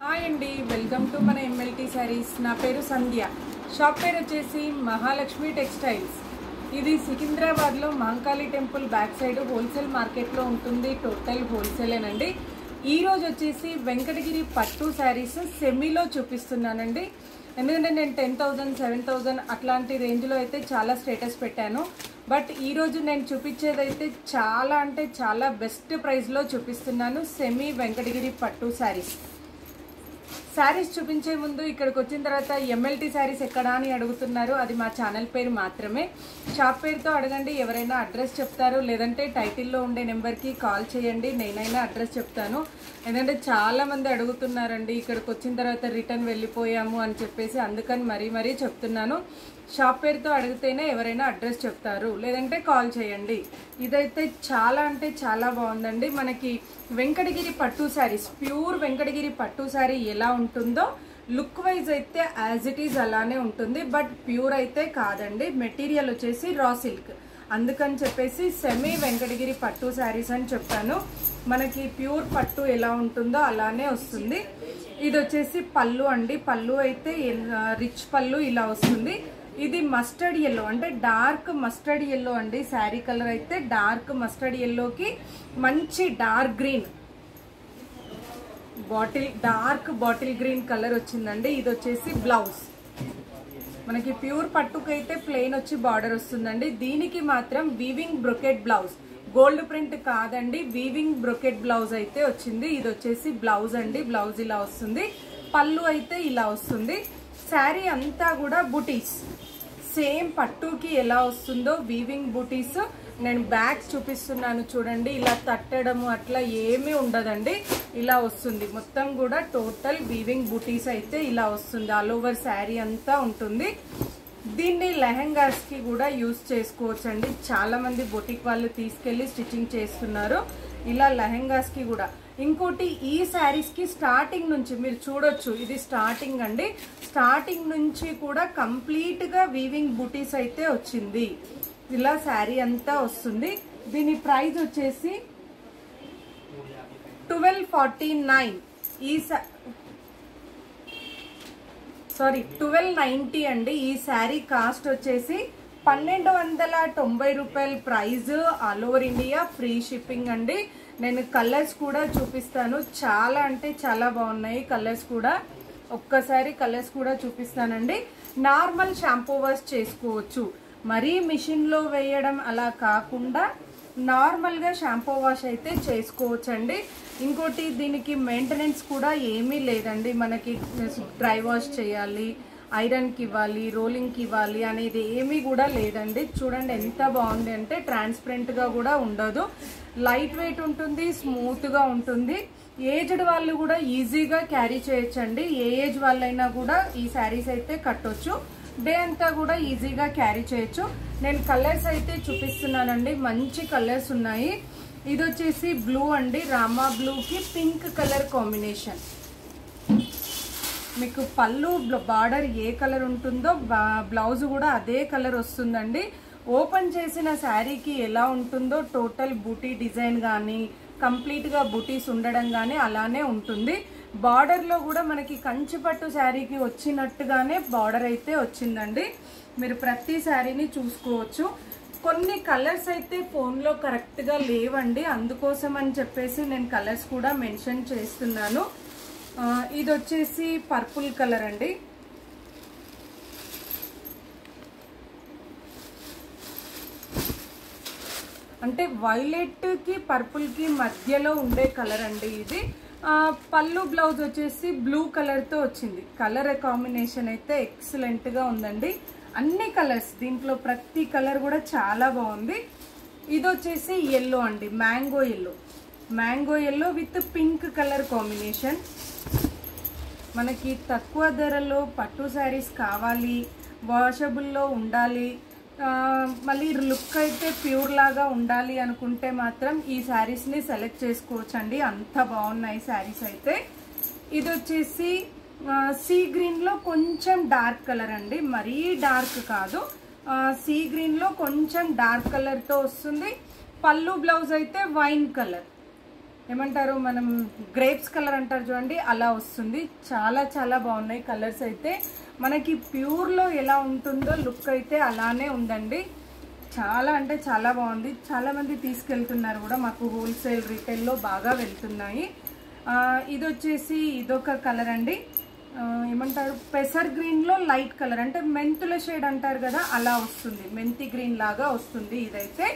Hi అండి, welcome to మన MLT saris. నా పేరు సంధ్య. షాప్ పేరు వచ్చేసి మహాలక్ష్మి టెక్స్టైల్స్. ఇది సికింద్రాబాద్లో Mahankali temple back side wholesale మార్కెట్లో ఉంటుంది. టోటల్ హోల్సేలేనండి. ఈరోజు వచ్చేసి వెంకటగిరి పట్టు శారీస్ సెమీలో చూపిస్తున్నానండి. ఎందుకంటే నేను 10,000 7,000 అట్లాంటి రేంజ్లో అయితే చాలా స్టేటస్ పెట్టాను. బట్ ఈరోజు నేను చూపించేదైతే చాలా అంటే చాలా బెస్ట్ ప్రైస్లో చూపిస్తున్నాను. సెమీ వెంకటగిరి పట్టు శారీస్. శారీస్ చూపించే ముందు ఇక్కడికి వచ్చిన తర్వాత ఎంఎల్టీ శారీస్ ఎక్కడా అని అడుగుతున్నారు. అది మా ఛానల్ పేరు మాత్రమే. షాప్ పేరుతో అడగండి, ఎవరైనా అడ్రస్ చెప్తారు. లేదంటే టైటిల్లో ఉండే నెంబర్కి కాల్ చేయండి, నేనైనా అడ్రస్ చెప్తాను. ఎందుకంటే చాలామంది అడుగుతున్నారండి, ఇక్కడికి వచ్చిన తర్వాత రిటర్న్ వెళ్ళిపోయాము అని చెప్పేసి. అందుకని మరీ చెప్తున్నాను. షాప్ పేరుతో అడిగితేనే ఎవరైనా అడ్రస్ చెప్తారు, లేదంటే కాల్ చేయండి. ఇదైతే చాలా అంటే చాలా బాగుందండి. మనకి వెంకటగిరి పట్టు శారీస్, ప్యూర్ వెంకటగిరి పట్టు శారీ ఎలా ఉంటుందో లుక్ వైజ్ అయితే యాజ్ ఇట్ ఈజ్ అలానే ఉంటుంది. బట్ ప్యూర్ అయితే కాదండి. మెటీరియల్ వచ్చేసి రా సిల్క్. అందుకని చెప్పేసి సెమీ వెంకటగిరి పట్టు శారీస్ అని చెప్పాను. మనకి ప్యూర్ పట్టు ఎలా ఉంటుందో అలానే వస్తుంది. ఇది వచ్చేసి పళ్ళు అండి. పళ్ళు అయితే రిచ్ పళ్ళు ఇలా వస్తుంది. ఇది మస్టర్డ్ ఎల్లో, అంటే డార్క్ మస్టర్డ్ ఎల్లో అండి. శారీ కలర్ అయితే డార్క్ మస్టర్డ్ ఎల్లోకి మంచి dark green dark bottle green colour వచ్చిందండి. ఇది వచ్చేసి బ్లౌజ్. మనకి ప్యూర్ పట్టుకైతే ప్లెయిన్ వచ్చి బార్డర్ వస్తుందండి. దీనికి మాత్రం weaving brocade blouse, gold print కాదండి, వీవింగ్ బ్రొకెట్ బ్లౌజ్ అయితే వచ్చింది. ఇది వచ్చేసి బ్లౌజ్ అండి. బ్లౌజ్ ఇలా వస్తుంది. పళ్ళు అయితే ఇలా వస్తుంది. శారీ అంతా కూడా బుటీస్, సేమ్ పట్టుకి ఎలా వస్తుందో వీవింగ్ బుటీస్. నేను బ్యాగ్స్ చూపిస్తున్నాను చూడండి. ఇలా తట్టడము అట్లా ఏమీ ఉండదండి. ఇలా వస్తుంది మొత్తం కూడా. టోటల్ వీవింగ్ బుటీస్ అయితే ఇలా వస్తుంది. ఆల్ ఓవర్ శారీ అంతా ఉంటుంది. దీన్ని లెహెంగాస్కి కూడా యూజ్ చేసుకోవచ్చు అండి. చాలా మంది బొటిక్ వాళ్ళు తీసుకెళ్లి స్టిచ్చింగ్ చేస్తున్నారు. ఇలా లెహెంగాస్కి కూడా. ఇంకోటి, ఈ శారీస్కి స్టార్టింగ్ నుంచి మీరు చూడొచ్చు, ఇది స్టార్టింగ్ అండి. స్టార్టింగ్ నుంచి కూడా కంప్లీట్గా వీవింగ్ బుటీస్ అయితే వచ్చింది. ఇలా శారీ అంతా వస్తుంది. దీని ప్రైస్ వచ్చేసి 1249. 1290 అండి. ఈ శారీ కాస్ట్ వచ్చేసి 1290 రూపాయల price. All over India free shipping అండి. నేను కలర్స్ కూడా చూపిస్తాను. చాలా అంటే చాలా బాగున్నాయి కలర్స్ కూడా. ఒక్కసారి కలర్స్ కూడా చూపిస్తానండి. నార్మల్ షాంపూ వాష్ చేసుకోవచ్చు. మరీ మిషన్లో వేయడం అలా కాకుండా నార్మల్గా షాంపూ వాష్ అయితే చేసుకోవచ్చండి. ఇంకోటి, దీనికి మెయింటెనెన్స్ కూడా ఏమీ లేదండి. మనకి డ్రై వాష్ చేయాలి, ఐరన్కి ఇవ్వాలి, రోలింగ్కి ఇవ్వాలి అనేది ఏమీ కూడా లేదండి. చూడండి ఎంత బాగుంది అంటే ట్రాన్స్పరెంట్గా కూడా ఉండదు. లైట్ వెయిట్ ఉంటుంది, స్మూత్గా ఉంటుంది. ఏజ్డ్ వాళ్ళు కూడా ఈజీగా క్యారీ చేయొచ్చండి. ఏ ఏజ్ వాళ్ళైనా కూడా ఈ శారీస్ అయితే కట్టొచ్చు. డే అంతా కూడా ఈజీగా క్యారీ చేయొచ్చు. నేను కలర్స్ అయితే చూపిస్తున్నానండి. మంచి కలర్స్ ఉన్నాయి. ఇది వచ్చేసి బ్లూ అండి. రామా బ్లూకి పింక్ కలర్ కాంబినేషన్. మీకు పళ్ళు బార్డర్ ఏ కలర్ ఉంటుందో బ్లౌజ్ కూడా అదే కలర్ వస్తుందండి. ఓపెన్ చేసిన శారీకి ఎలా ఉంటుందో టోటల్ బూటీ డిజైన్ కానీ కంప్లీట్గా బూటీస్ ఉండడం కానీ అలానే ఉంటుంది. బార్డర్లో కూడా మనకి కంచిపట్టు శారీకి వచ్చినట్టుగానే బార్డర్ అయితే వచ్చిందండి. మీరు ప్రతి శారీని చూసుకోవచ్చు. కొన్ని కలర్స్ అయితే ఫోన్లో కరెక్ట్గా లేవండి. అందుకోసం అని చెప్పేసి నేను కలర్స్ కూడా మెన్షన్ చేస్తున్నాను. ఇది వచ్చేసి పర్పుల్ కలర్ అండి. అంటే వైలెట్కి పర్పుల్కి మధ్యలో ఉండే కలర్ అండి ఇది. పళ్ళు బ్లౌజ్ వచ్చేసి బ్లూ కలర్తో వచ్చింది. కలర్ కాంబినేషన్ అయితే ఎక్సలెంట్గా ఉందండి. అన్ని కలర్స్, దీంట్లో ప్రతి కలర్ కూడా చాలా బాగుంది. ఇది వచ్చేసి ఎల్లో అండి, mango yellow. Mango yellow with pink colour combination. మనకి తక్కువ ధరలో పట్టు శారీస్ కావాలి, వాషబుల్లో ఉండాలి, మళ్ళీ లుక్ అయితే ప్యూర్ లాగా ఉండాలి అనుకుంటే మాత్రం ఈ శారీస్ని సెలెక్ట్ చేసుకోవచ్చు అండి. అంత బాగున్నాయి శారీస్ అయితే. ఇది వచ్చేసి సీ గ్రీన్లో కొంచెం డార్క్ కలర్ అండి. మరీ డార్క్ కాదు, సీ గ్రీన్లో కొంచెం డార్క్ కలర్తో వస్తుంది. పళ్ళు బ్లౌజ్ అయితే వైన్ కలర్. ఏమంటారు మనం గ్రేప్స్ కలర్ అంటారు చూడండి, అలా వస్తుంది. చాలా చాలా బాగున్నాయి కలర్స్ అయితే. మనకి ప్యూర్లో ఎలా ఉంటుందో లుక్ అయితే అలానే ఉందండి. చాలా అంటే చాలా బాగుంది. చాలామంది తీసుకెళ్తున్నారు కూడా, మాకు హోల్సేల్ రీటైల్లో బాగా వెళ్తున్నాయి. ఇది వచ్చేసి ఇదొక కలర్ అండి, ఏమంటారు పెసర్ గ్రీన్లో లైట్ కలర్, అంటే మెంతుల షేడ్ అంటారు కదా, అలా వస్తుంది. మెంతి గ్రీన్ లాగా వస్తుంది. ఇదైతే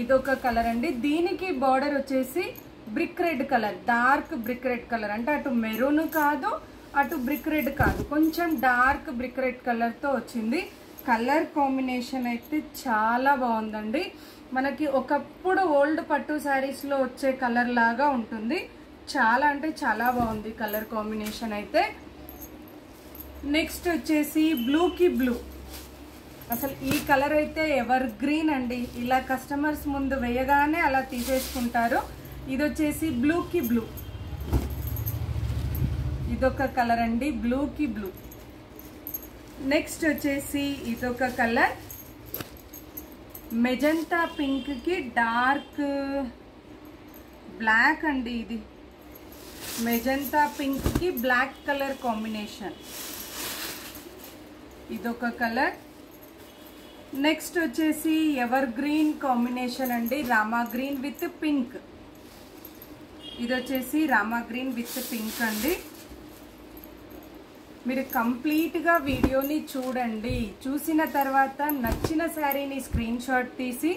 ఇదొక కలర్ అండి. దీనికి బార్డర్ వచ్చేసి brick red colour, dark brick red colour, అంటే అటు మెరూన్ కాదు అటు బ్రిక్ రెడ్ కాదు, కొంచెం డార్క్ బ్రిక్ రెడ్ కలర్తో వచ్చింది. కలర్ కాంబినేషన్ అయితే చాలా బాగుందండి. మనకి ఒకప్పుడు ఓల్డ్ పట్టు శారీస్లో వచ్చే కలర్ లాగా ఉంటుంది. చాలా అంటే చాలా బాగుంది కలర్ కాంబినేషన్ అయితే. నెక్స్ట్ వచ్చేసి బ్లూకి బ్లూ. అసలు ఈ కలర్ అయితే ఎవర్ గ్రీన్ అండి. ఇలా కస్టమర్స్ ముందు వేయగానే అలా తీసేసుకుంటారు. ఇది వచ్చేసి బ్లూకి బ్లూ, ఇదొక కలర్ అండి, బ్లూకి బ్లూ. నెక్స్ట్ వచ్చేసి ఇదొక కలర్, మెజంతా పింక్ కి డార్క్ బ్లాక్ అండి. ఇది మెజంతా పింక్ కి బ్లాక్ కలర్ కాంబినేషన్, ఇదొక కలర్. నెక్స్ట్ వచ్చేసి ఎవర్ గ్రీన్ కాంబినేషన్ అండి, రామా గ్రీన్ విత్ పింక్. ఇది వచ్చేసి రామా గ్రీన్ విత్ పింక్ అండి. మీరు కంప్లీట్గా వీడియోని చూడండి. చూసిన తర్వాత నచ్చిన శారీని స్క్రీన్ షాట్ తీసి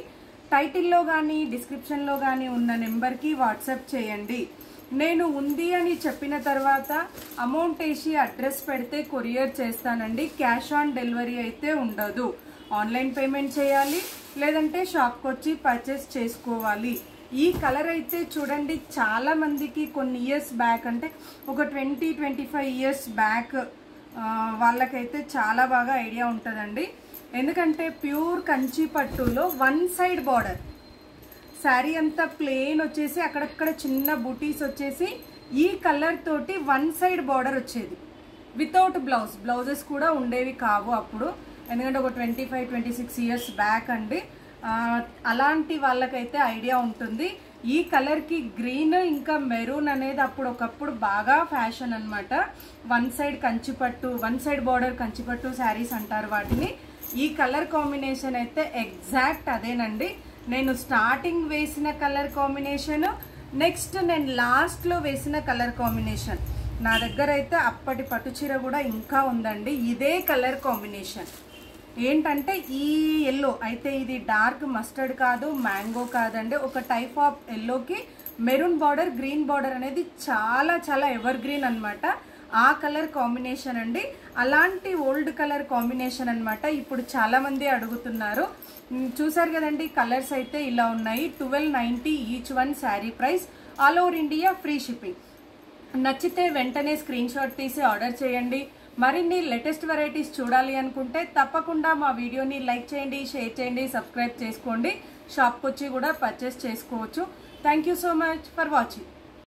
టైటిల్లో కానీ డిస్క్రిప్షన్లో కానీ ఉన్న నెంబర్కి వాట్సాప్ చేయండి. నేను ఉంది అని చెప్పిన తర్వాత అమౌంట్ వేసి అడ్రస్ పెడితే కొరియర్ చేస్తానండి. క్యాష్ ఆన్ డెలివరీ అయితే ఉండదు. ఆన్లైన్ పేమెంట్ చేయాలి, లేదంటే షాప్కి వచ్చి పర్చేస్ చేసుకోవాలి. ఈ కలర్ అయితే చూడండి, చాలా మందికి కొన్ని ఇయర్స్ బ్యాక్, అంటే ఒక 20-25 ఇయర్స్ బ్యాక్ వాళ్ళకైతే చాలా బాగా ఐడియా ఉంటుందండి. ఎందుకంటే ప్యూర్ కంచి పట్టులో వన్ సైడ్ బార్డర్, శారీ అంతా ప్లెయిన్ వచ్చేసి అక్కడక్కడ చిన్న బూటీస్ వచ్చేసి ఈ కలర్ తోటి వన్ సైడ్ బార్డర్ వచ్చేది. వితౌట్ బ్లౌజ్, బ్లౌజెస్ కూడా ఉండేవి కావు అప్పుడు, ఎందుకంటే ఒక 25-26 ఇయర్స్ బ్యాక్ అండి. అలాంటి వాళ్ళకైతే ఐడియా ఉంటుంది. ఈ కలర్కి గ్రీన్ ఇంకా మెరూన్ అనేది అప్పుడు ఒకప్పుడు బాగా ఫ్యాషన్ అనమాట. వన్ సైడ్ కంచిపట్టు, వన్ సైడ్ బార్డర్ కంచిపట్టు శారీస్ అంటారు వాటిని. ఈ కలర్ కాంబినేషన్ అయితే ఎగ్జాక్ట్ అదేనండి. నేను స్టార్టింగ్ వేసిన కలర్ కాంబినేషన్, నెక్స్ట్ నేను లాస్ట్లో వేసిన కలర్ కాంబినేషన్. నా దగ్గర అయితే అప్పటి పట్టు చీర కూడా ఇంకా ఉందండి, ఇదే కలర్ కాంబినేషన్. ఏంటంటే ఈ ఎల్లో అయితే, ఇది డార్క్ మస్టర్డ్ కాదు, మ్యాంగో కాదండి, ఒక టైప్ ఆఫ్ ఎల్లోకి మెరూన్ బార్డర్, గ్రీన్ బార్డర్ అనేది చాలా చాలా ఎవర్ గ్రీన్ అనమాట. ఆ కలర్ కాంబినేషన్ అండి. అలాంటి ఓల్డ్ కలర్ కాంబినేషన్ అనమాట. ఇప్పుడు చాలా మంది అడుగుతున్నారు. చూసారు కదండి, కలర్స్ అయితే ఇలా ఉన్నాయి. 1290 each one sari price. All over India free shipping. నచ్చితే వెంటనే స్క్రీన్ షాట్ తీసి ఆర్డర్ చేయండి. మరిన్ని లేటెస్ట్ వెరైటీస్ చూడాలి అనుకుంటే తప్పకుండా మా వీడియోని లైక్ చేయండి, షేర్ చేయండి, సబ్స్క్రైబ్ చేసుకోండి. షాప్కి వచ్చి కూడా పర్చేస్ చేసుకోవచ్చు. Thank you so much for watching.